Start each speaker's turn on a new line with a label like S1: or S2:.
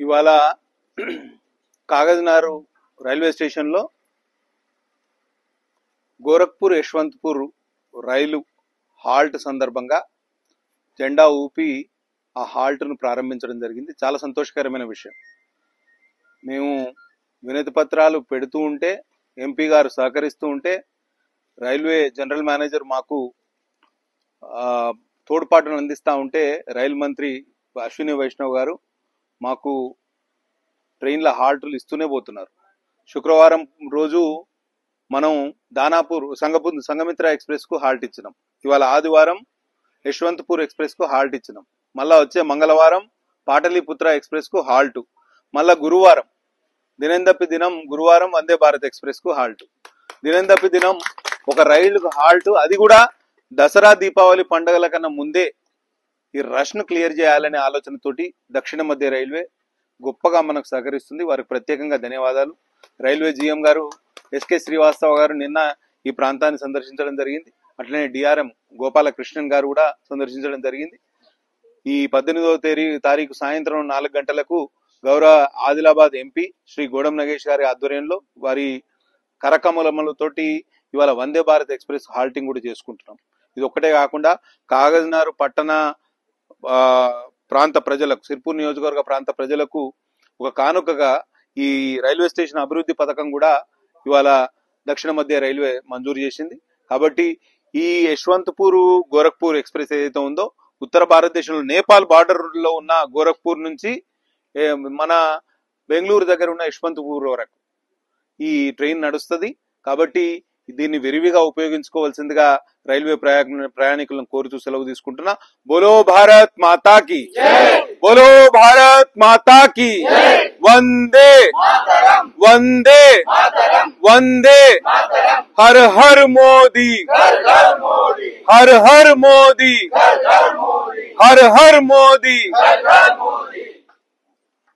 S1: ఇవాళ కాగజ్నగర్ రైల్వే స్టేషన్లో గోరఖ్పూర్ యశ్వంత్పూర్ రైలు హాల్ట్ సందర్భంగా జెండా ఊపి ఆ హాల్ట్ను ప్రారంభించడం జరిగింది. చాలా సంతోషకరమైన విషయం. మేము వినతి పత్రాలు పెడుతూ ఉంటే, ఎంపీ గారు సహకరిస్తూ ఉంటే, రైల్వే జనరల్ మేనేజర్ మాకు తోడ్పాటును అందిస్తూ ఉంటే, రైలు మంత్రి అశ్విని వైష్ణవ్ గారు మాకు ట్రైన్ల హాల్టులు ఇస్తూనే పోతున్నారు. శుక్రవారం రోజు మనం దానాపూర్ సంగమిత్ర ఎక్స్ప్రెస్కు హాల్ట్ ఇచ్చినాం. ఇవాళ ఆదివారం యశ్వంత్పూర్ ఎక్స్ప్రెస్కు హాల్ట్ ఇచ్చినాం. మళ్ళా వచ్చే మంగళవారం పాటలీపుత్ర ఎక్స్ప్రెస్కు హాల్టు. మళ్ళా గురువారం దినం తప్పి దినం గురువారం వందే భారత్ ఎక్స్ప్రెస్కు హాల్టు. దినం తప్పి దినం ఒక రైలుకు హాల్టు. అది కూడా దసరా దీపావళి పండుగల కన్నా ముందే ఈ రష్ను క్లియర్ చేయాలనే ఆలోచనతోటి దక్షిణ మధ్య రైల్వే గొప్పగా మనకు సహకరిస్తుంది. వారికి ప్రత్యేకంగా ధన్యవాదాలు. రైల్వే జీఎం గారు ఎస్కే శ్రీవాస్తవ గారు నిన్న ఈ ప్రాంతాన్ని సందర్శించడం జరిగింది. అట్లనే డిఆర్ఎం గోపాలకృష్ణన్ గారు కూడా సందర్శించడం జరిగింది. ఈ 18వ తారీఖు సాయంత్రం 4 గంటలకు గౌరవ ఆదిలాబాద్ ఎంపీ శ్రీ గోడం నగేష్ గారి ఆధ్వర్యంలో వారి కరకమలములతోటి ఇవాళ వందే భారత్ ఎక్స్ప్రెస్ హాల్టింగ్ కూడా చేసుకుంటున్నాం. ఇది ఒక్కటే కాకుండా కాగజ్నగర్ పట్టణ ప్రాంత ప్రజలకు, సిర్పూర్ నియోజకవర్గ ప్రాంత ప్రజలకు ఒక కానుకగా ఈ రైల్వే స్టేషన్ అభివృద్ధి పథకం కూడా ఇవాళ దక్షిణ మధ్య రైల్వే మంజూరు చేసింది. కాబట్టి ఈ యశ్వంత్పూర్ గోరఖ్పూర్ ఎక్స్ప్రెస్ ఏదైతే ఉందో, ఉత్తర భారతదేశంలో నేపాల్ బార్డర్ లో ఉన్న గోరఖ్పూర్ నుంచి మన బెంగళూరు దగ్గర ఉన్న యశ్వంత్పూర్ వరకు ఈ ట్రైన్ నడుస్తుంది. కాబట్టి దీన్ని విరివిగా ఉపయోగించుకోవాల్సిందిగా రైల్వే ప్రయాణికులను కోరుతూ సెలవు తీసుకుంటున్నా. బోలో భారత్ మాతాకి, బోలో భారత్ మాతాకి, వందే వందే వందే, హర్ హర్ మోదీ, హర్ హర్ మోదీ, హర్ హర్ మోదీ.